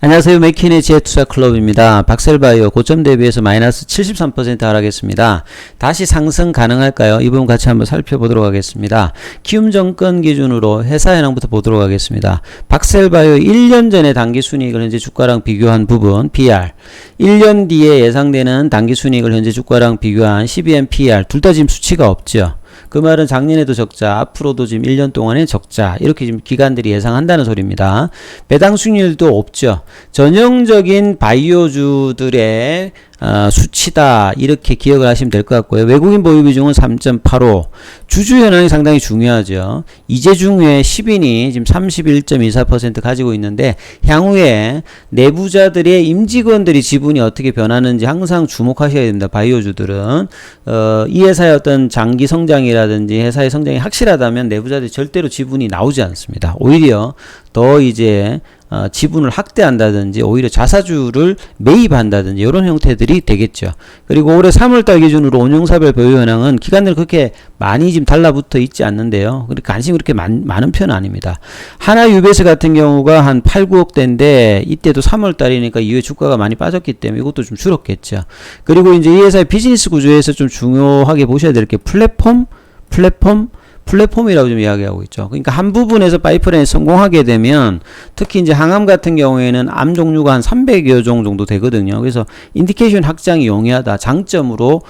안녕하세요. 맥키네 지혜투자클럽입니다. 박셀바이오 고점 대비해서 마이너스 73% 하락했습니다. 다시 상승 가능할까요? 이 부분 같이 한번 살펴보도록 하겠습니다. 키움증권 기준으로 회사 현황부터 보도록 하겠습니다. 박셀바이오 1년 전에 당기순이익을 현재 주가랑 비교한 부분 PR, 1년 뒤에 예상되는 당기순이익을 현재 주가랑 비교한 CBM PR, 둘 다 지금 수치가 없죠. 그 말은 작년에도 적자, 앞으로도 지금 1년 동안에 적자, 이렇게 지금 기관들이 예상한다는 소리입니다. 배당 수익률도 없죠. 전형적인 바이오주들의 수치다, 이렇게 기억을 하시면 될 것 같고요. 외국인 보유 비중은 3.85. 주주 현황이 상당히 중요하죠. 이재중 외 10인이 지금 31.24% 가지고 있는데, 향후에 내부자들의 임직원들이 지분이 어떻게 변하는지 항상 주목하셔야 됩니다. 바이오주들은 이 회사의 어떤 장기 성장이라든지 회사의 성장이 확실하다면 내부자들이 절대로 지분이 나오지 않습니다. 오히려 더 이제 지분을 확대한다든지 오히려 자사주를 매입한다든지 이런 형태들이 되겠죠. 그리고 올해 3월달 기준으로 운용사별 보유 현황은 기관들 그렇게 많이 지금 달라붙어 있지 않는데요. 관심이 그렇게 많은 편은 아닙니다. 하나 유베스 같은 경우가 한 8, 9억 대인데 이때도 3월달이니까 이후에 주가가 많이 빠졌기 때문에 이것도 좀 줄었겠죠. 그리고 이제 이 회사의 비즈니스 구조에서 좀 중요하게 보셔야 될 게 플랫폼이라고 좀 이야기하고 있죠. 그러니까 한 부분에서 파이프라인이 성공하게 되면 특히 이제 항암 같은 경우에는 암 종류가 한 300여 종 정도 되거든요. 그래서 인디케이션 확장이 용이하다, 장점으로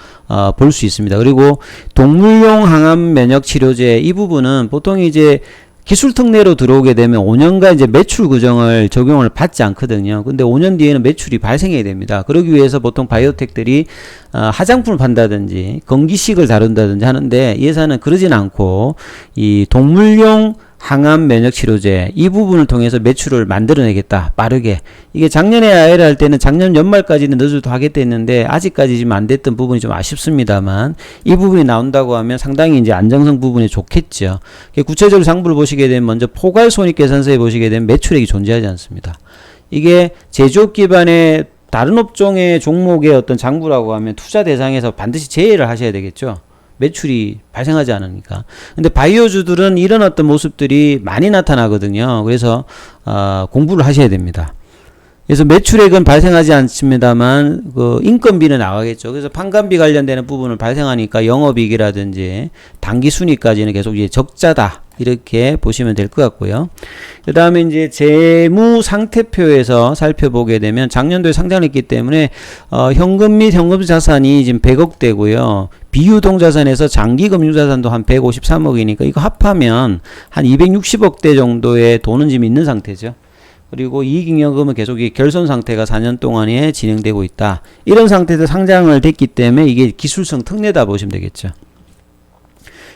볼 수 있습니다. 그리고 동물용 항암 면역 치료제 이 부분은 보통 이제 기술 특례로 들어오게 되면 5년간 이제 매출 규정을 적용을 받지 않거든요. 근데 5년 뒤에는 매출이 발생해야 됩니다. 그러기 위해서 보통 바이오텍들이 화장품을 판다든지 건기식을 다룬다든지 하는데 이 회사는 그러진 않고 이 동물용 항암 면역 치료제 이 부분을 통해서 매출을 만들어내겠다, 빠르게. 이게 작년에 IR 할 때는 작년 연말까지는 늦어도 하겠다 했는데 아직까지 지금 안 됐던 부분이 좀 아쉽습니다만 이 부분이 나온다고 하면 상당히 이제 안정성 부분이 좋겠죠. 구체적으로 장부를 보시게 되면 먼저 포괄손익계산서에 보시게 되면 매출액이 존재하지 않습니다. 이게 제조업 기반의 다른 업종의 종목의 어떤 장부라고 하면 투자 대상에서 반드시 제외를 하셔야 되겠죠. 매출이 발생하지 않으니까. 근데 바이오주들은 이런 어떤 모습들이 많이 나타나거든요. 그래서 공부를 하셔야 됩니다. 그래서 매출액은 발생하지 않습니다만 그 인건비는 나가겠죠. 그래서 판관비 관련되는 부분을 발생하니까 영업이익이라든지 당기순이익까지는 계속 이제 적자다, 이렇게 보시면 될 것 같고요. 그 다음에 이제 재무 상태표에서 살펴보게 되면 작년도에 상장했기 때문에 현금 및 현금 자산이 지금 100억 대고요. 비유동 자산에서 장기 금융 자산도 한 153억이니까 이거 합하면 한 260억 대 정도의 돈은 지금 있는 상태죠. 그리고 이익잉여금은 계속 이 결손 상태가 4년 동안에 진행되고 있다. 이런 상태에서 상장을 됐기 때문에 이게 기술성 특례다 보시면 되겠죠.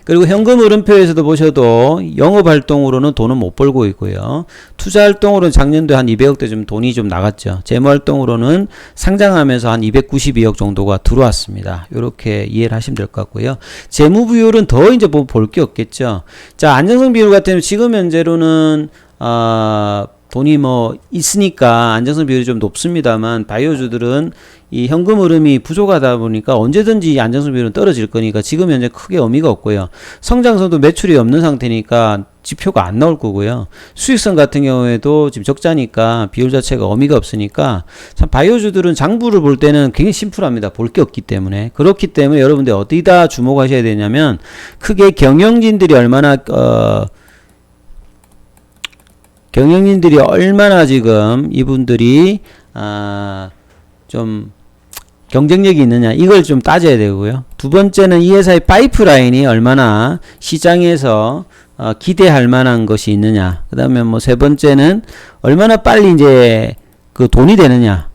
그리고 현금 흐름표에서도 보셔도 영업활동으로는 돈은 못 벌고 있고요. 투자활동으로는 작년도에 한 200억대 좀 돈이 좀 나갔죠. 재무활동으로는 상장하면서 한 292억 정도가 들어왔습니다. 이렇게 이해를 하시면 될 것 같고요. 재무비율은 더 이제 뭐 볼 게 없겠죠. 자, 안정성 비율 같은 경우 지금 현재로는 돈이 뭐 있으니까 안정성 비율이 좀 높습니다만 바이오주들은 이 현금 흐름이 부족하다 보니까 언제든지 안정성 비율은 떨어질 거니까 지금 현재 크게 의미가 없고요. 성장성도 매출이 없는 상태니까 지표가 안 나올 거고요. 수익성 같은 경우에도 지금 적자니까 비율 자체가 의미가 없으니까 참 바이오주들은 장부를 볼 때는 굉장히 심플합니다. 볼 게 없기 때문에. 그렇기 때문에 여러분들 어디다 주목하셔야 되냐면 크게 경영진들이 얼마나 지금 이분들이 좀 경쟁력이 있느냐, 이걸 좀 따져야 되고요. 두 번째는 이 회사의 파이프라인이 얼마나 시장에서 기대할 만한 것이 있느냐. 그 다음에 뭐 세 번째는 얼마나 빨리 이제 그 돈이 되느냐.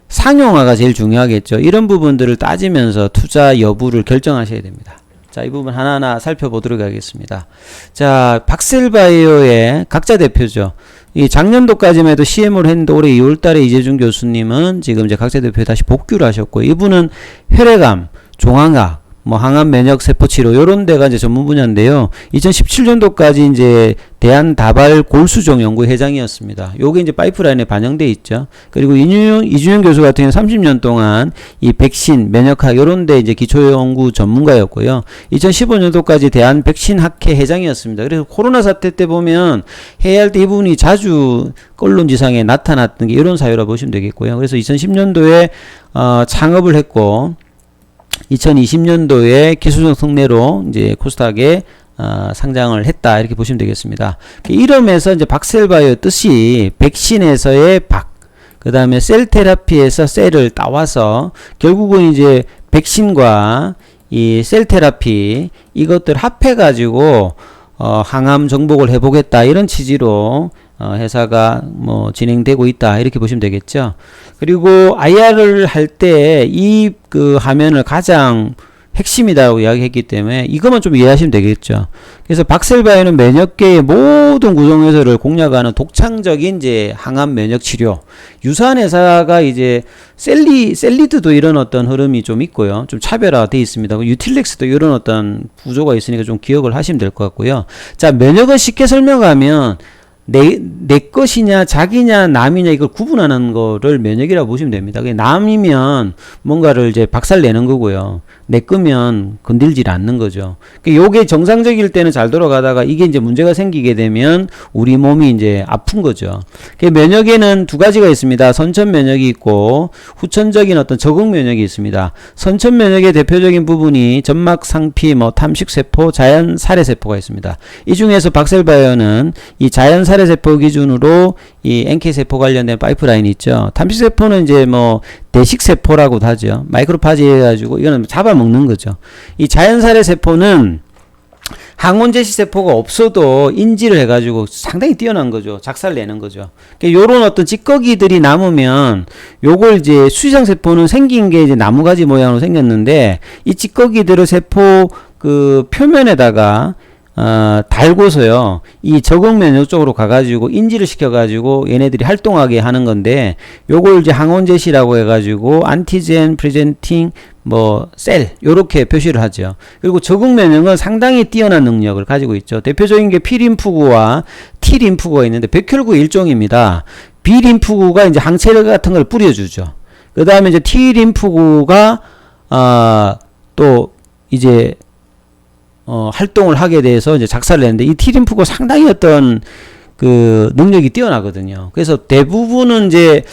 상용화가 제일 중요하겠죠. 이런 부분들을 따지면서 투자 여부를 결정하셔야 됩니다. 자, 이 부분 하나하나 살펴보도록 하겠습니다. 자, 박셀바이오의 각자 대표죠. 이 작년도까지만 해도 CM을 했는데 올해 2월달에 이재중 교수님은 지금 이제 각자 대표에 다시 복귀를 하셨고, 이분은 혈액암, 종양학, 뭐 항암 면역 세포 치료 요런 데가 이제 전문 분야인데요. 2017년도까지 이제 대한다발 골수종 연구회장이었습니다. 요게 이제 파이프라인에 반영돼 있죠. 그리고 이준영 교수 같은 경우는 30년 동안 이 백신, 면역학 요런 데 이제 기초 연구 전문가였고요. 2015년도까지 대한 백신 학회 회장이었습니다. 그래서 코로나 사태 때 보면 해야 할 때 이 부분이 자주 언론지상에 나타났던 게 이런 사유라 보시면 되겠고요. 그래서 2010년도에 창업을 했고 2020년도에 기술적 특례로 이제 코스닥에 상장을 했다 이렇게 보시면 되겠습니다. 이름에서 이제 박셀바이오 뜻이 백신에서의 박, 그 다음에 셀 테라피에서 셀을 따와서 결국은 이제 백신과 이 셀 테라피 이것들 합해 가지고 항암 정복을 해보겠다 이런 취지로 회사가 뭐 진행되고 있다 이렇게 보시면 되겠죠. 그리고 IR을 할 때 이 그 화면을 가장 핵심이다라고 이야기했기 때문에 이것만 좀 이해하시면 되겠죠. 그래서 박셀바이오는 면역계의 모든 구성 요소를 공략하는 독창적인 이제 항암 면역 치료. 유사한 회사가 이제 셀리드도 이런 어떤 흐름이 좀 있고요. 좀 차별화되어 있습니다. 유틸렉스도 이런 어떤 구조가 있으니까 좀 기억을 하시면 될 것 같고요. 자, 면역을 쉽게 설명하면 내 것이냐 자기냐 남이냐 이걸 구분하는 거를 면역이라고 보시면 됩니다. 남이면 뭔가를 이제 박살내는 거고요. 내 거면 건들지 않는 거죠. 요게 정상적일 때는 잘 돌아가다가 이게 이제 문제가 생기게 되면 우리 몸이 이제 아픈 거죠. 면역에는 두 가지가 있습니다. 선천 면역이 있고 후천적인 어떤 적응 면역이 있습니다. 선천 면역의 대표적인 부분이 점막 상피, 뭐 탐식 세포, 자연 살해 세포가 있습니다. 이 중에서 박셀바이오는 이 자연 살해 세포 기준으로 이 NK 세포 관련된 파이프라인이 있죠. 탐식 세포는 이제 뭐 대식 세포라고도 하죠. 마이크로파지 해가지고 이거는 잡아먹는 거죠. 이 자연살해 세포는 항원제시 세포가 없어도 인지를 해가지고 상당히 뛰어난 거죠. 작살내는 거죠. 요런 어떤 찌꺼기들이 남으면 요걸 이제 수지상 세포는 생긴 게 이제 나무가지 모양으로 생겼는데 이 찌꺼기들을 세포 그 표면에다가 달고서요, 이 적응 면역 쪽으로 가가지고 인지를 시켜가지고 얘네들이 활동하게 하는 건데, 요걸 이제 항원제시라고 해가지고 안티젠 프레젠팅 뭐 셀 요렇게 표시를 하죠. 그리고 적응 면역은 상당히 뛰어난 능력을 가지고 있죠. 대표적인 게 P림프구와 T림프구가 있는데 백혈구 일종입니다. B림프구가 이제 항체 같은 걸 뿌려주죠. 그 다음에 이제 T림프구가 또 이제 활동을 하게 돼서 이제 작살을 내는데 이 T림프가 상당히 어떤 그 능력이 뛰어나거든요. 그래서 대부분은 이제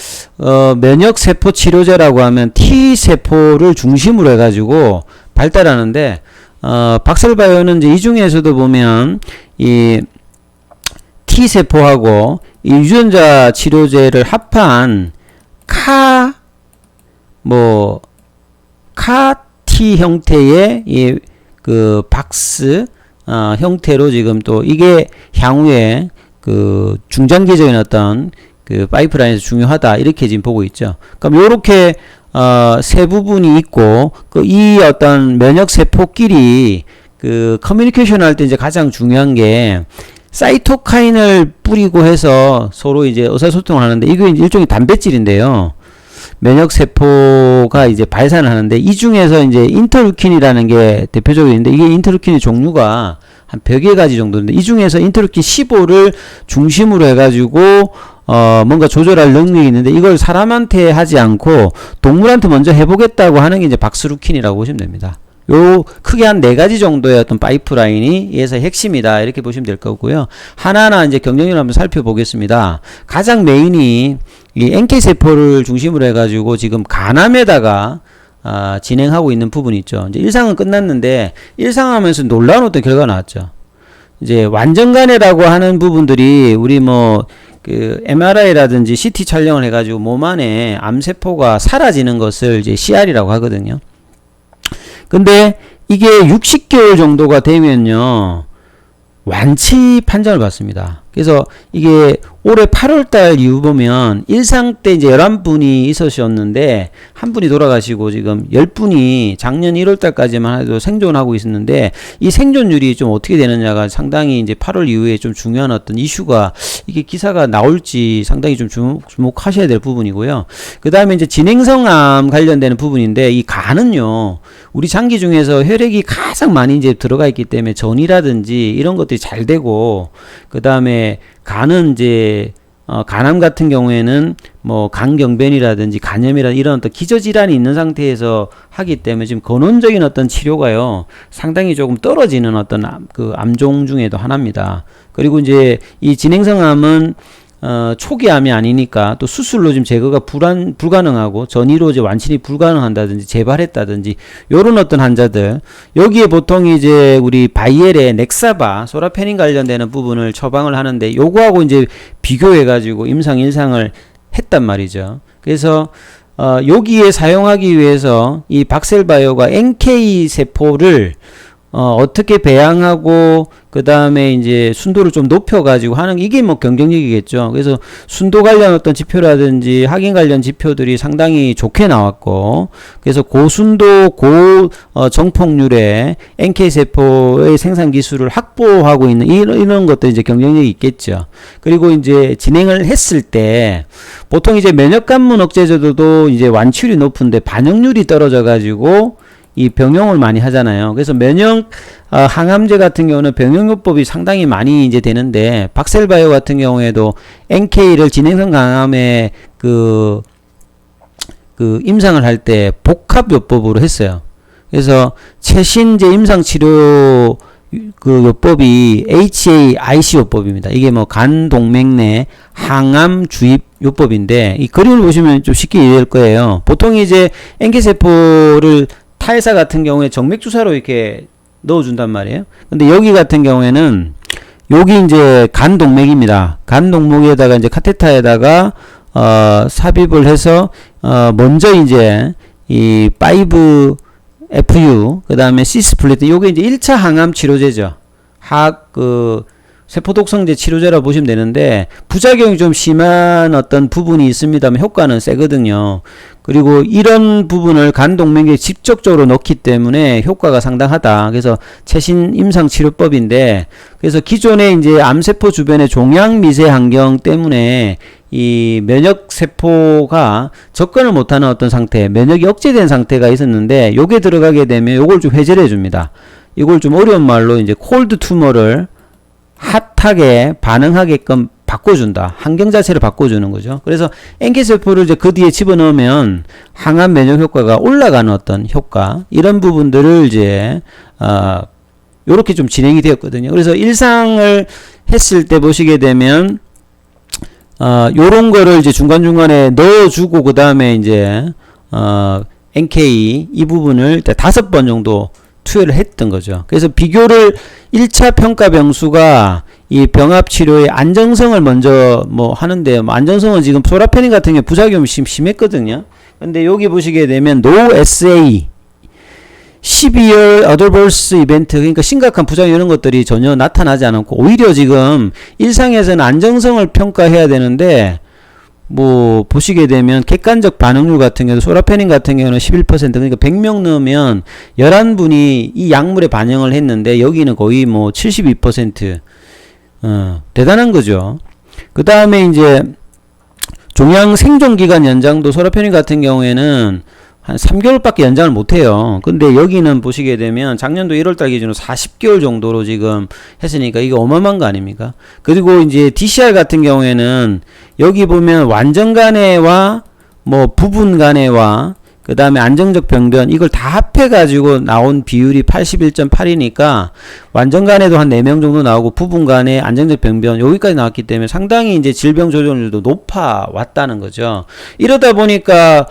면역 세포 치료제라고 하면 T 세포를 중심으로 해가지고 발달하는데 박셀바이오는 이제 이 중에서도 보면 이 T 세포하고 이 유전자 치료제를 합한 카티 형태의 이 그 박스 형태로 지금 또 이게 향후에 그 중장기적인 어떤 그 파이프라인에서 중요하다 이렇게 지금 보고 있죠. 그럼 요렇게 세 부분이 있고 그 이 어떤 면역 세포끼리 그 커뮤니케이션 할 때 이제 가장 중요한 게 사이토카인을 뿌리고 해서 서로 이제 의사소통을 하는데 이게 일종의 단백질인데요. 면역 세포가 이제 발산을 하는데 이 중에서 이제 인터루킨이라는 게 대표적으로 있는데 이게 인터루킨의 종류가 한 100여 가지 정도인데 이 중에서 인터루킨 15를 중심으로 해가지고 뭔가 조절할 능력이 있는데 이걸 사람한테 하지 않고 동물한테 먼저 해보겠다고 하는 게 이제 박스루킨이라고 보시면 됩니다. 요 크게 한 4가지 정도의 어떤 파이프라인이 얘에서 핵심이다 이렇게 보시면 될 거고요. 하나하나 이제 경쟁률을 한번 살펴보겠습니다. 가장 메인이 이 NK세포를 중심으로 해가지고 지금 간암에다가 진행하고 있는 부분이 있죠. 이제 1상은 끝났는데 1상하면서 놀라운 어떤 결과가 나왔죠. 이제 완전간해라고 하는 부분들이 우리 뭐 그 MRI라든지 CT 촬영을 해가지고 몸 안에 암세포가 사라지는 것을 이제 CR이라고 하거든요. 근데 이게 60개월 정도가 되면요 완치 판정을 받습니다. 그래서 이게 올해 8월달 이후 보면 1상 때 이제 11분이 있으셨는데 한 분이 돌아가시고 지금 10분이 작년 1월달까지만 해도 생존하고 있었는데 이 생존율이 좀 어떻게 되느냐가 상당히 이제 8월 이후에 좀 중요한 어떤 이슈가 이게 기사가 나올지 상당히 좀 주목하셔야 될 부분이고요. 그 다음에 이제 진행성암 관련되는 부분인데 이 간은요 우리 장기 중에서 혈액이 가장 많이 이제 들어가 있기 때문에 전이라든지 이런 것들이 잘 되고, 그 다음에 간은 이제 간암 같은 경우에는 뭐 간경변이라든지 간염이라든지 이런 어떤 기저질환이 있는 상태에서 하기 때문에 지금 근원적인 어떤 치료가요 상당히 조금 떨어지는 어떤 그 암종 중에도 하나입니다. 그리고 이제 이 진행성 암은 초기 암이 아니니까 또 수술로 지금 제거가 불가능하고 전이로 이제 완치이 불가능한다든지 재발했다든지 요런 어떤 환자들, 여기에 보통 이제 우리 바이엘의 넥사바 소라페닌 관련되는 부분을 처방을 하는데 요거하고 이제 비교해 가지고 임상 일상을 했단 말이죠. 그래서 여기에 사용하기 위해서 이 박셀바이오가 NK 세포를 어떻게 배양하고 그 다음에 이제 순도를 좀 높여가지고 하는 이게 뭐 경쟁력이겠죠. 그래서 순도 관련 어떤 지표라든지 확인 관련 지표들이 상당히 좋게 나왔고, 그래서 고순도 정폭률의 NK 세포의 생산 기술을 확보하고 있는 이런 것도 이제 경쟁력이 있겠죠. 그리고 이제 진행을 했을 때 보통 이제 면역관문 억제제도도 이제 완치율이 높은데 반응률이 떨어져가지고 이 병용을 많이 하잖아요. 그래서 면역 항암제 같은 경우는 병용요법이 상당히 많이 이제 되는데, 박셀바이오 같은 경우에도 NK를 진행성 강암에 그 임상을 할 때 복합요법으로 했어요. 그래서 최신 이제 임상 치료 그 요법이 HAIC 요법입니다. 이게 뭐 간 동맥 내 항암 주입 요법인데, 이 그림을 보시면 좀 쉽게 이해될 거예요. 보통 이제 NK 세포를 타회사 같은 경우에 정맥 주사로 이렇게 넣어준단 말이에요. 근데 여기 같은 경우에는 여기 이제 간 동맥입니다. 간 동맥에다가 이제 카테타에다가 삽입을 해서 먼저 이제 이 5FU 그 다음에 시스플리트, 요게 이제 1차 항암 치료제죠. 세포독성제 치료제라고 보시면 되는데, 부작용이 좀 심한 어떤 부분이 있습니다만 효과는 세거든요. 그리고 이런 부분을 간 동맥에 직접적으로 넣기 때문에 효과가 상당하다. 그래서 최신 임상 치료법인데, 그래서 기존에 이제 암세포 주변의 종양 미세 환경 때문에 이 면역 세포가 접근을 못하는 어떤 상태, 면역이 억제된 상태가 있었는데, 요게 들어가게 되면 요걸 좀 해결해 줍니다. 이걸 좀 어려운 말로 이제 콜드 투머를 핫하게 반응하게끔 바꿔준다. 환경 자체를 바꿔주는 거죠. 그래서 NK세포를 이제 그 뒤에 집어넣으면 항암 면역 효과가 올라가는 어떤 효과, 이런 부분들을 이제 요렇게 좀 진행이 되었거든요. 그래서 일상을 했을 때 보시게 되면 요런 거를 이제 중간중간에 넣어주고 그 다음에 이제 NK 이 부분을 5번 정도 투여를 했던 거죠. 그래서 비교를 1차 평가 병수가 이 병합 치료의 안정성을 먼저 뭐 하는데, 안정성은 지금 소라페닌 같은 경우 부작용이 심했거든요. 근데 여기 보시게 되면 No SA 12월 어드버스 이벤트, 그러니까 심각한 부작용 이런 것들이 전혀 나타나지 않았고, 오히려 지금 일상에서는 안정성을 평가해야 되는데, 뭐 보시게 되면 객관적 반응률 같은 경우도 소라페닌 같은 경우는 11%, 그러니까 100명 넣으면 11분이 이 약물에 반응을 했는데 여기는 거의 뭐 72%. 대단한 거죠. 그 다음에 이제 종양 생존기간 연장도 소라페닌 같은 경우에는 한 3개월밖에 연장을 못해요. 근데 여기는 보시게 되면 작년도 1월달 기준으로 40개월 정도로 지금 했으니까 이게 어마어마한 거 아닙니까? 그리고 이제 DCR 같은 경우에는 여기 보면 완전 간해와 뭐 부분 간해와 그 다음에 안정적 병변, 이걸 다 합해가지고 나온 비율이 81.8이니까 완전 간에도 한 4명 정도 나오고 부분 간에 안정적 병변 여기까지 나왔기 때문에 상당히 이제 질병 조절률도 높아 왔다는 거죠. 이러다 보니까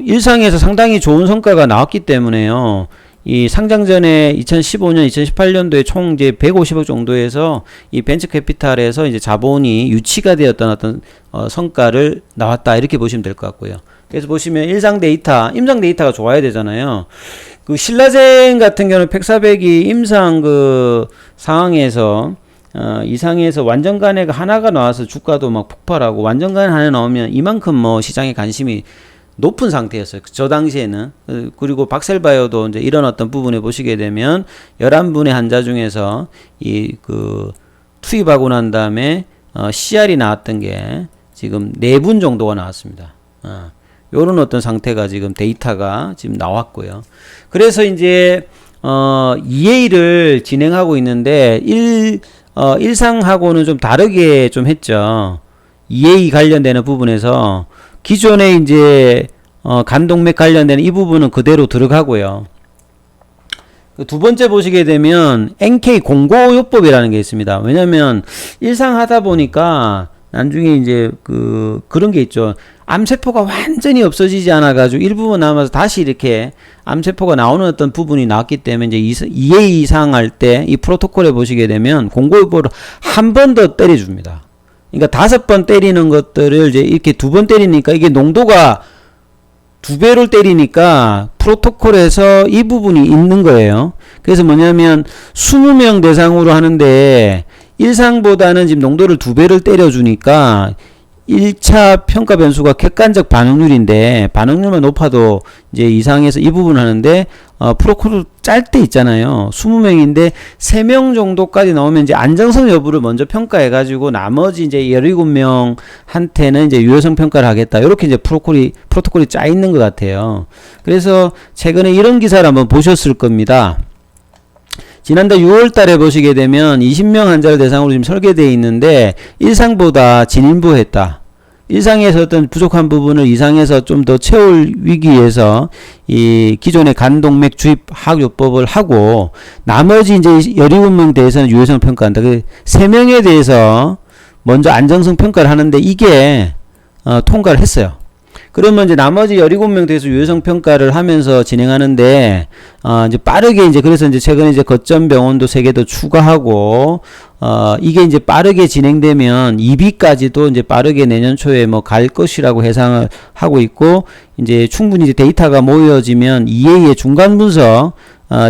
일상에서 상당히 좋은 성과가 나왔기 때문에요. 이 상장 전에 2015년, 2018년도에 총 이제 150억 정도에서 이 벤처 캐피탈에서 이제 자본이 유치가 되었던 어떤 성과를 나왔다, 이렇게 보시면 될 것 같고요. 그래서 보시면 임상 데이터가 좋아야 되잖아요. 그 신라젠 같은 경우는 팩사백이 임상 그 상황에서 이상에서 완전 간해가 하나가 나와서 주가도 막 폭발하고, 완전 간해 하나 나오면 이만큼 뭐 시장에 관심이 높은 상태였어요. 저 당시에는. 그리고 박셀바이오도 이제 이런 어떤 부분에 보시게 되면 11분의 환자 중에서 투입하고 난 다음에 CR이 나왔던 게 지금 4분 정도가 나왔습니다. 요런 어떤 상태가 지금 데이터가 지금 나왔고요. 그래서 이제 EA를 진행하고 있는데 일상하고는 좀 다르게 좀 했죠. EA 관련되는 부분에서 기존에 이제 간동맥 관련되는 이 부분은 그대로 들어가고요. 두 번째 보시게 되면 NK 공고요법이라는 게 있습니다. 왜냐면 일상하다 보니까 나중에 이제 그런 게 있죠. 암세포가 완전히 없어지지 않아가지고 일부분 남아서 다시 이렇게 암세포가 나오는 어떤 부분이 나왔기 때문에 이제 EA 이상 할 때 이 프로토콜에 보시게 되면 공고요법을 한 번 더 때려줍니다. 그러니까 5번 때리는 것들을 이제 이렇게 2번 때리니까 이게 농도가 2배를 때리니까 프로토콜에서 이 부분이 있는 거예요. 그래서 뭐냐면 20명 대상으로 하는데 일상보다는 지금 농도를 2배를 때려주니까 1차 평가 변수가 객관적 반응률인데 반응률만 높아도 이제 이상해서 이 부분 하는데 프로토콜 짤 때 있잖아요. 20명인데 3명 정도까지 나오면 이제 안정성 여부를 먼저 평가해 가지고 나머지 이제 17명한테는 이제 유효성 평가를 하겠다. 이렇게 이제 프로토콜이 짜 있는 것 같아요. 그래서 최근에 이런 기사를 한번 보셨을 겁니다. 지난달 6월 달에 보시게 되면 20명 환자를 대상으로 지금 설계되어 있는데 일상보다 진인부했다. 일상에서 어떤 부족한 부분을 이상에서 좀 더 채우기 위해서 이 기존의 간동맥 주입 하교법을 하고 나머지 이제 17명 대해서는 유효성을 평가한다. 그 3명에 대해서 먼저 안정성 평가를 하는데 이게 통과를 했어요. 그러면 이제 나머지 17명 대해서 유효성 평가를 하면서 진행하는데, 이제 빠르게 이제 그래서 이제 최근에 이제 거점 병원도 3개 더 추가하고, 이게 이제 빠르게 진행되면 2B까지도 이제 빠르게 내년 초에 뭐 갈 것이라고 예상을 하고 있고, 이제 충분히 이제 데이터가 모여지면 EA의 중간 분석,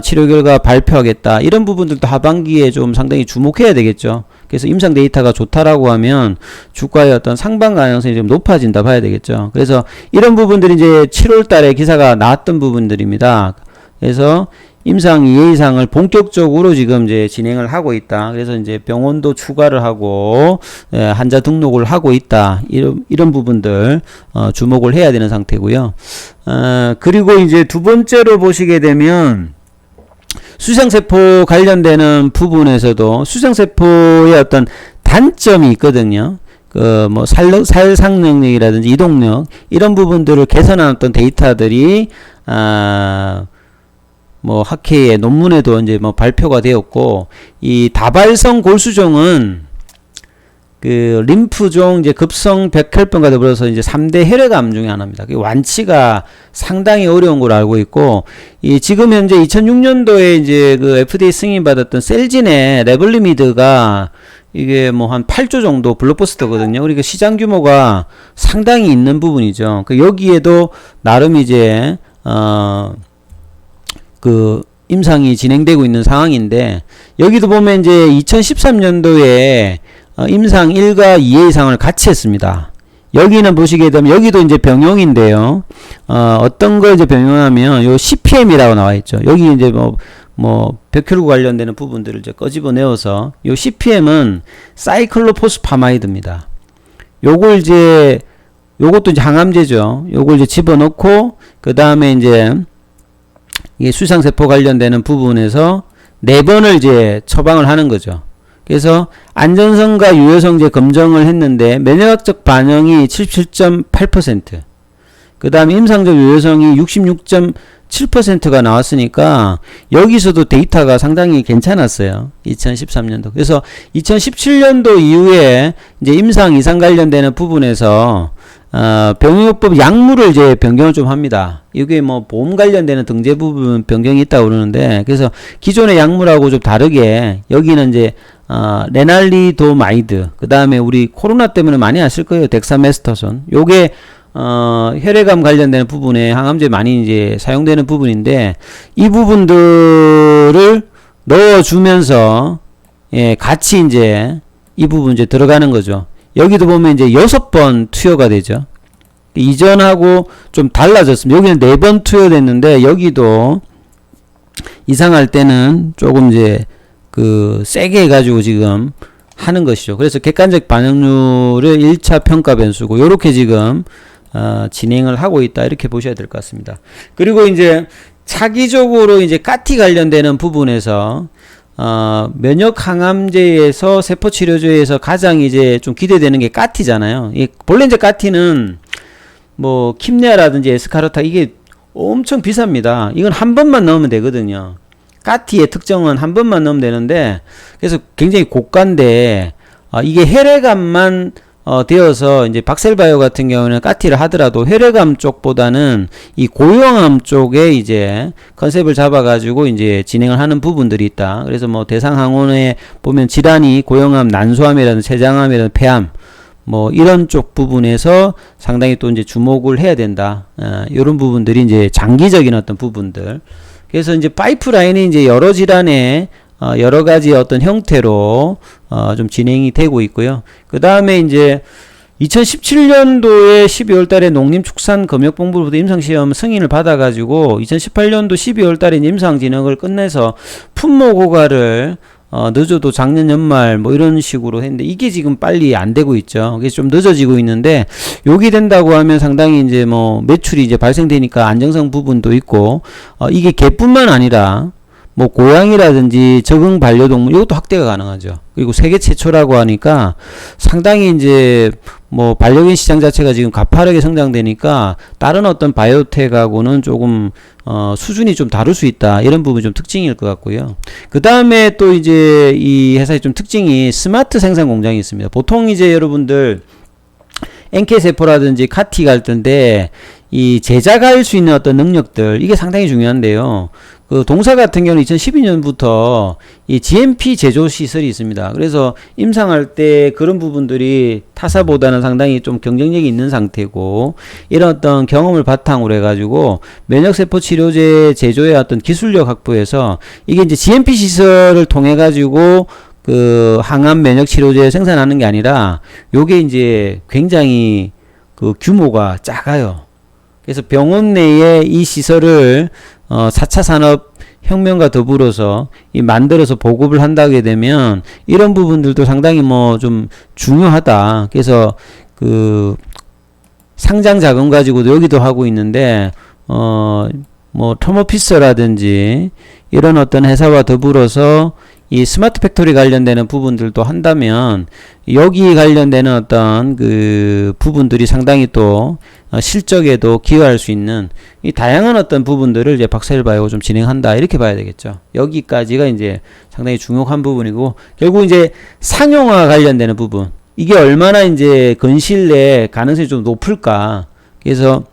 치료 결과 발표하겠다. 이런 부분들도 하반기에 좀 상당히 주목해야 되겠죠. 그래서 임상 데이터가 좋다라고 하면 주가의 어떤 상방 가능성이 좀 높아진다 봐야 되겠죠. 그래서 이런 부분들이 이제 7월 달에 기사가 나왔던 부분들입니다. 그래서 임상 EA상을 본격적으로 지금 이제 진행을 하고 있다. 그래서 이제 병원도 추가를 하고 환자 등록을 하고 있다. 이런 부분들 주목을 해야 되는 상태고요. 그리고 이제 두 번째로 보시게 되면 수정세포 관련되는 부분에서도 수정세포의 어떤 단점이 있거든요. 뭐 살상 능력이라든지 이동력 이런 부분들을 개선한 어떤 데이터들이 뭐 학회의 논문에도 이제 뭐 발표가 되었고 이 다발성 골수종은 그 림프종 이제 급성 백혈병과 더불어서 이제 3대 혈액암 중에 하나입니다. 그 완치가 상당히 어려운 걸로 알고 있고, 이 지금 현재 2006년도에 이제 그 FDA 승인 받았던 셀진의 레블리미드가 이게 뭐 한 8조 정도 블록버스터거든요. 그러니까 시장 규모가 상당히 있는 부분이죠. 그 여기에도 나름 이제 그 임상이 진행되고 있는 상황인데 여기도 보면 이제 2013년도에 임상 1과 2의 이상을 같이 했습니다. 여기는 보시게 되면 여기도 이제 병용인데요. 어떤 걸 이제 병용하면 요 CPM이라고 나와 있죠. 여기 이제 뭐 백혈구 관련되는 부분들을 이제 꺼집어내어서 요 CPM은 사이클로포스파마이드입니다. 요걸 이제 요것도 이제 항암제죠. 요걸 이제 집어넣고 그 다음에 이제 이게 수상세포 관련되는 부분에서 4번을 이제 처방을 하는 거죠. 그래서 안전성과 유효성제 검정을 했는데 면역학적 반응이 77.8%, 그 다음에 임상적 유효성이 66.7%가 나왔으니까 여기서도 데이터가 상당히 괜찮았어요. 2013년도. 그래서 2017년도 이후에 이제 임상 이상 관련되는 부분에서 병용요법 약물을 이제 변경을 좀 합니다. 이게 뭐 보험 관련되는 등재 부분 변경이 있다고 그러는데, 그래서 기존의 약물하고 좀 다르게 여기는 이제 레날리도마이드, 그 다음에 우리 코로나 때문에 많이 아실 거예요. 덱사메스터손. 요게 혈액암 관련되는 부분에 항암제 많이 이제 사용되는 부분인데, 이 부분들을 넣어주면서 같이 이제 이 부분 이제 들어가는 거죠. 여기도 보면 이제 6번 투여가 되죠. 이전하고 좀 달라졌습니다. 여기는 4번 투여됐는데 여기도 이상할 때는 조금 이제 그 세게 해가지고 지금 하는 것이죠. 그래서 객관적 반응률을 1차 평가 변수고 요렇게 지금 진행을 하고 있다 이렇게 보셔야 될 것 같습니다. 그리고 이제 차기적으로 이제 CAR-T 관련되는 부분에서 면역 항암제에서 세포 치료제에서 가장 이제 좀 기대되는 게 CAR-T잖아요. 본래 이제 CAR-T는 뭐 킴네아라든지 에스카르타 이게 엄청 비쌉니다. 이건 한 번만 넣으면 되거든요. CAR-T의 특징은 한 번만 넣으면 되는데, 그래서 굉장히 고가인데 이게 혈액암만 되어서 이제 박셀바이오 같은 경우는 CAR-T를 하더라도 혈액암 쪽보다는 이 고형암 쪽에 이제 컨셉을 잡아가지고 이제 진행을 하는 부분들이 있다. 그래서 뭐 대상항원에 보면 질환이 고형암, 난소암이라든지 췌장암이라든지 폐암 뭐 이런 쪽 부분에서 상당히 또 이제 주목을 해야 된다. 이런 부분들이 이제 장기적인 어떤 부분들. 그래서 이제 파이프라인이 이제 여러 질환에 여러 가지 어떤 형태로 좀 진행이 되고 있고요. 그 다음에 이제 2017년도에 12월 달에 농림축산검역본부로부터 임상시험 승인을 받아가지고 2018년도 12월 달에 임상 진행을 끝내서 품목 고가를 늦어도 작년 연말 뭐 이런 식으로 했는데 이게 지금 빨리 안 되고 있죠. 그래서 좀 늦어지고 있는데 여기 된다고 하면 상당히 이제 뭐 매출이 이제 발생되니까 안정성 부분도 있고 이게 개뿐만 아니라 뭐 고양이라든지 적응 반려동물 이것도 확대가 가능하죠. 그리고 세계 최초라고 하니까 상당히 이제 뭐 반려견 시장 자체가 지금 가파르게 성장되니까 다른 어떤 바이오텍하고는 조금 수준이 좀 다를 수 있다. 이런 부분이 좀 특징일 것 같고요. 그 다음에 또 이제 이 회사의 좀 특징이 스마트 생산 공장이 있습니다. 보통 이제 여러분들 NK세포라든지 CAR-T 갈 텐데 이 제작할 수 있는 어떤 능력들 이게 상당히 중요한데요. 그 동사 같은 경우는 2012년부터 이 GMP 제조 시설이 있습니다. 그래서 임상할 때 그런 부분들이 타사보다는 상당히 좀 경쟁력이 있는 상태고 이런 어떤 경험을 바탕으로 해가지고 면역세포 치료제 제조의 어떤 기술력 확보에서 이게 이제 GMP 시설을 통해 가지고 그 항암 면역 치료제 생산하는 게 아니라 요게 이제 굉장히 그 규모가 작아요. 그래서 병원 내에 이 시설을 4차 산업 혁명과 더불어서 만들어서 보급을 한다게 되면 이런 부분들도 상당히 뭐 좀 중요하다. 그래서 그 상장 자금 가지고도 여기도 하고 있는데 뭐 터모피서라든지 이런 어떤 회사와 더불어서 이 스마트 팩토리 관련되는 부분들도 한다면 여기 관련되는 어떤 그 부분들이 상당히 또 실적에도 기여할 수 있는 이 다양한 어떤 부분들을 이제 박셀바이오 좀 진행한다 이렇게 봐야 되겠죠. 여기까지가 이제 상당히 중요한 부분이고 결국 이제 상용화 관련되는 부분 이게 얼마나 이제 근시일 내에 가능성이 좀 높을까. 그래서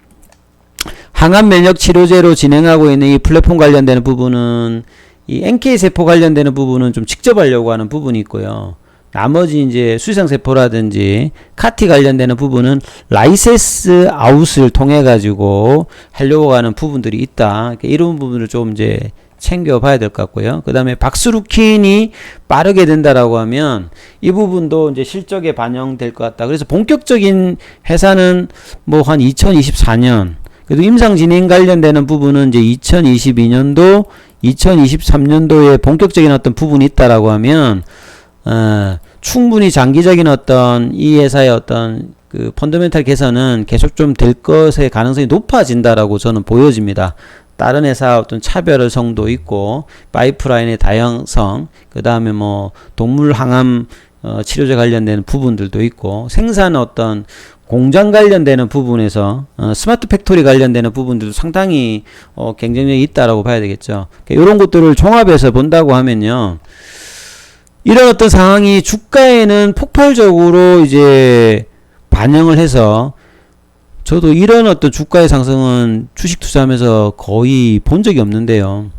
항암 면역 치료제로 진행하고 있는 이 플랫폼 관련되는 부분은 이 NK세포 관련되는 부분은 좀 직접 하려고 하는 부분이 있고요. 나머지 이제 수의상세포라든지 CAR-T 관련되는 부분은 라이센스 아웃을 통해 가지고 하려고 하는 부분들이 있다. 이런 부분을 좀 이제 챙겨봐야 될 것 같고요. 그 다음에 박스루킨이 빠르게 된다라고 하면 이 부분도 이제 실적에 반영될 것 같다. 그래서 본격적인 회사는 뭐 한 2024년 그래도 임상 진행 관련되는 부분은 이제 2022년도 2023년도에 본격적인 어떤 부분이 있다라고 하면 충분히 장기적인 어떤 이 회사의 어떤 그 펀더멘탈 개선은 계속 좀 될 것의 가능성이 높아진다라고 저는 보여집니다. 다른 회사 어떤 차별성도 있고 파이프라인의 다양성, 그 다음에 뭐 동물 항암 치료제 관련된 부분들도 있고 생산 어떤 공장 관련되는 부분에서 스마트 팩토리 관련되는 부분들도 상당히 경쟁력이 있다라고 봐야 되겠죠. 이런 것들을 종합해서 본다고 하면요, 이런 어떤 상황이 주가에는 폭발적으로 이제 반영을 해서 저도 이런 어떤 주가의 상승은 주식 투자하면서 거의 본 적이 없는데요.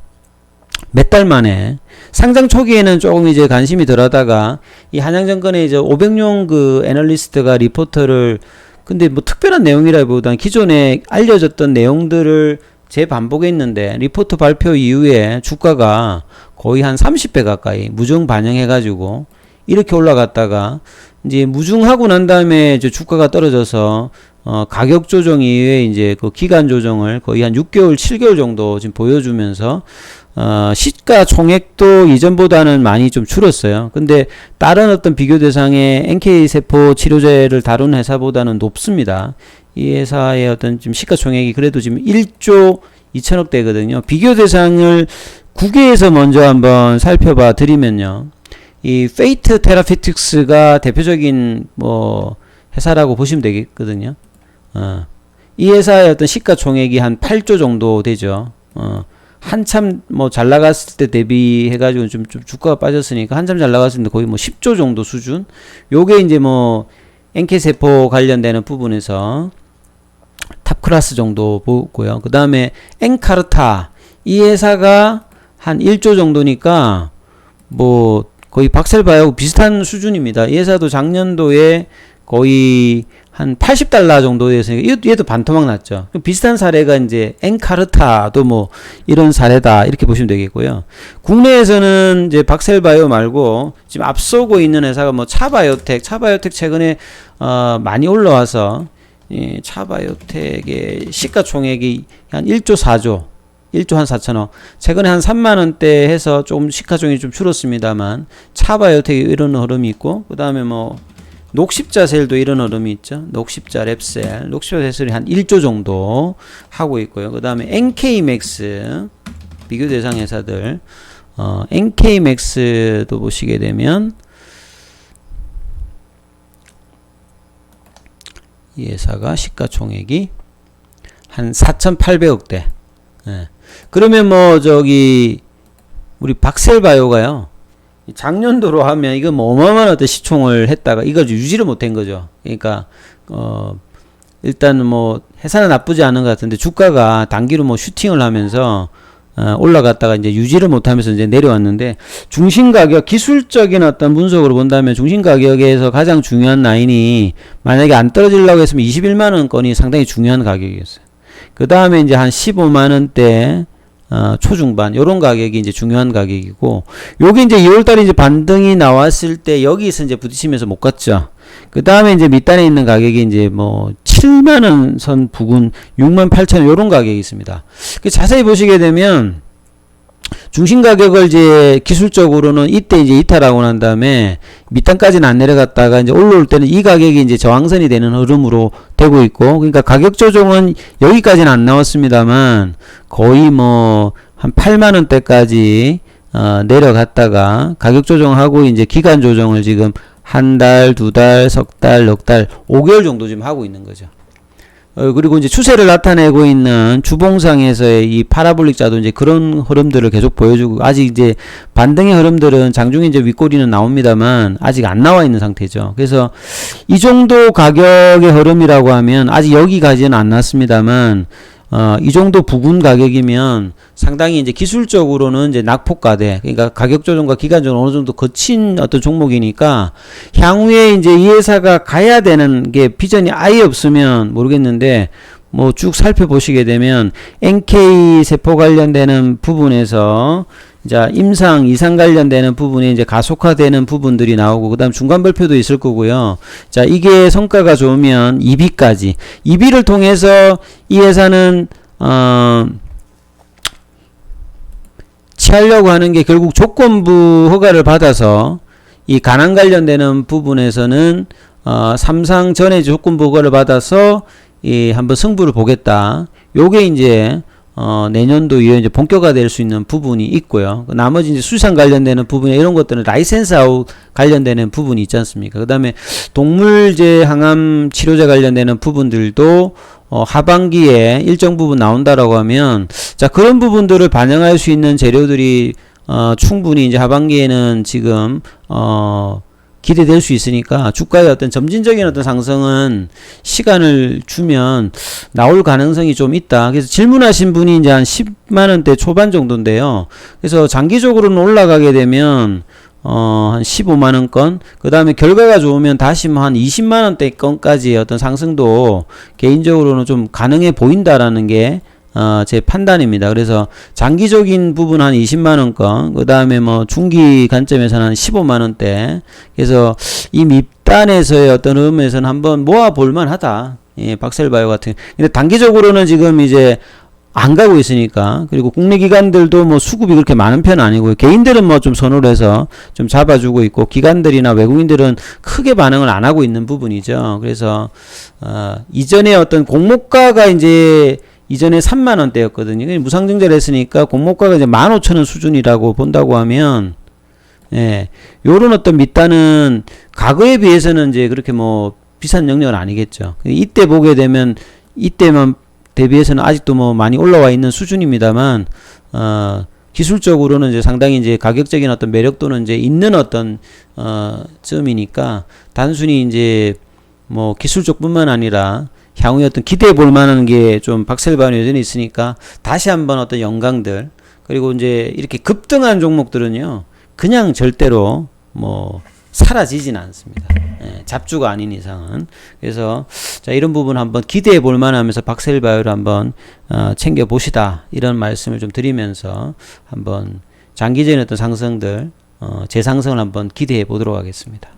몇 달 만에 상장 초기에는 조금 이제 관심이 덜 하다가 이 한양증권의 이제 500용 그 애널리스트가 리포터를 근데 뭐 특별한 내용이라기보다는 기존에 알려졌던 내용들을 재반복했는데 리포트 발표 이후에 주가가 거의 한 30배 가까이 무중 반영해가지고 이렇게 올라갔다가 이제 무중하고 난 다음에 이제 주가가 떨어져서 가격 조정 이후에 이제 그 기간 조정을 거의 한 6개월, 7개월 정도 지금 보여주면서 시가 총액도 이전보다는 많이 좀 줄었어요. 근데 다른 어떤 비교 대상의 NK세포 치료제를 다룬 회사보다는 높습니다. 이 회사의 어떤 지금 시가총액이 그래도 지금 1조 2천억 대거든요. 비교 대상을 9개에서 먼저 한번 살펴봐 드리면요. 이 페이트 테라피틱스가 대표적인 뭐 회사라고 보시면 되겠거든요. 이 회사의 어떤 시가총액이 한 8조 정도 되죠. 한참 뭐 잘 나갔을 때 대비해가지고 좀 주가가 빠졌으니까 한참 잘 나갔을 때 거의 뭐 10조 정도 수준. 요게 이제 뭐 NK세포 관련되는 부분에서 탑 클래스 정도 보고요. 그 다음에 엔카르타 이 회사가 한 1조 정도니까 뭐 거의 박셀바이오하고 비슷한 수준입니다. 이 회사도 작년도에 거의 한 $80 정도였으니까 얘도 반토막 났죠. 비슷한 사례가 이제 엔카르타도 뭐 이런 사례다 이렇게 보시면 되겠고요. 국내에서는 이제 박셀바이오 말고 지금 앞서고 있는 회사가 뭐 차바이오텍 최근에 많이 올라와서 예, 차바이오텍의 시가총액이 한 1조 4조 1조 한 4천억. 최근에 한 3만원대 해서 조금 시가총액이 좀 줄었습니다만, 차바이오텍이 이런 흐름이 있고, 그 다음에 뭐, 녹십자셀도 이런 흐름이 있죠. 녹십자 랩셀. 녹십자셀이 한 1조 정도 하고 있고요. 그 다음에 NK맥스. 비교 대상 회사들. NK맥스도 보시게 되면, 이 회사가 시가총액이 한 4,800억대. 예. 그러면 뭐 저기 우리 박셀바이오가요. 작년도로 하면 이거 뭐 어마어마한 어떤 시총을 했다가 이걸 유지를 못한 거죠. 그러니까 일단 뭐 회사는 나쁘지 않은 것 같은데 주가가 단기로 뭐 슈팅을 하면서 올라갔다가 이제 유지를 못하면서 이제 내려왔는데 중심 가격 기술적인 어떤 분석으로 본다면 중심 가격에서 가장 중요한 라인이 만약에 안 떨어지려고 했으면 21만 원권이 상당히 중요한 가격이었어요. 그 다음에 이제 한 15만 원대 초중반 요런 가격이 이제 중요한 가격이고 요게 이제 2월달에 이제 반등이 나왔을 때 여기서 이제 부딪히면서 못 갔죠. 그 다음에 이제 밑단에 있는 가격이 이제 뭐 7만원 선 부근 68,000원 요런 가격이 있습니다. 자세히 보시게 되면 중심 가격을 이제 기술적으로는 이때 이제 이탈하고 난 다음에 밑단까지는 안 내려갔다가 이제 올라올 때는 이 가격이 이제 저항선이 되는 흐름으로 되고 있고, 그러니까 가격 조정은 여기까지는 안 나왔습니다만 거의 뭐 한 8만 원대까지 내려갔다가 가격 조정하고 이제 기간 조정을 지금 한 달, 두 달, 석 달, 넉 달, 5개월 정도 지금 하고 있는 거죠. 그리고 이제 추세를 나타내고 있는 주봉상에서의 이 파라볼릭 자도 이제 그런 흐름들을 계속 보여주고, 아직 이제 반등의 흐름들은 장중에 이제 윗꼬리는 나옵니다만 아직 안 나와 있는 상태죠. 그래서 이 정도 가격의 흐름이라고 하면 아직 여기까지는 안 났습니다만 이 정도 부근 가격이면 상당히 이제 기술적으로는 이제 낙폭과대, 그러니까 가격 조정과 기간 조정 어느 정도 거친 어떤 종목이니까 향후에 이제 이 회사가 가야 되는 게 비전이 아예 없으면 모르겠는데 뭐 쭉 살펴보시게 되면 NK 세포 관련되는 부분에서 자, 임상, 이상 관련되는 부분에 이제 가속화되는 부분들이 나오고, 그 다음 중간 발표도 있을 거고요. 자, 이게 성과가 좋으면 2비까지. 2비를 통해서 이 회사는, 취하려고 하는 게 결국 조건부 허가를 받아서 이 간암 관련되는 부분에서는, 삼상 전에 조건부 허가를 받아서 한번 승부를 보겠다. 요게 이제, 내년도 이후에 이제 본격화될 수 있는 부분이 있고요. 나머지 이제 수산 관련되는 부분에 이런 것들은 라이센스 아웃 관련되는 부분이 있지 않습니까? 그 다음에 동물제 항암 치료제 관련되는 부분들도 하반기에 일정 부분 나온다라고 하면, 자, 그런 부분들을 반영할 수 있는 재료들이 충분히 이제 하반기에는 지금 기대될 수 있으니까 주가의 어떤 점진적인 어떤 상승은 시간을 주면 나올 가능성이 좀 있다. 그래서 질문하신 분이 이제 한 10만원대 초반 정도인데요. 그래서 장기적으로는 올라가게 되면 한 15만원권, 그 다음에 결과가 좋으면 다시 뭐 한 20만원대권까지의 어떤 상승도 개인적으로는 좀 가능해 보인다라는 게 제 판단입니다. 그래서 장기적인 부분 한 20만원권, 그 다음에 뭐 중기 관점에서는 한 15만원대. 그래서 이 밑단에서의 어떤 흐름에서는 한번 모아볼만 하다. 예, 박셀바이오 같은. 근데 단기적으로는 지금 이제 안 가고 있으니까. 그리고 국내 기관들도 뭐 수급이 그렇게 많은 편은 아니고요. 개인들은 뭐 좀 선호를 해서 좀 잡아주고 있고, 기관들이나 외국인들은 크게 반응을 안 하고 있는 부분이죠. 그래서 이전에 어떤 공모가가 이제 이전에 3만 원대였거든요. 무상증자를 했으니까 공모가가 이제 15,000원 수준이라고 본다고 하면, 예, 요런 어떤 밑단은 과거에 비해서는 이제 그렇게 뭐 비싼 영역은 아니겠죠. 이때 보게 되면 이때만 대비해서는 아직도 뭐 많이 올라와 있는 수준입니다만, 기술적으로는 이제 상당히 이제 가격적인 어떤 매력도는 이제 있는 어떤 점이니까, 단순히 이제 뭐 기술적 뿐만 아니라 향후에 어떤 기대해 볼 만한 게 좀 박셀바는 여전히 있으니까, 다시 한번 어떤 영광들, 그리고 이제 이렇게 급등한 종목들은요 그냥 절대로 뭐 사라지진 않습니다. 예, 잡주가 아닌 이상은. 그래서 자, 이런 부분 한번 기대해 볼 만하면서 박셀바이오를 한번 챙겨 보시다, 이런 말씀을 좀 드리면서 한번 장기적인 어떤 상승들, 재상승을 한번 기대해 보도록 하겠습니다.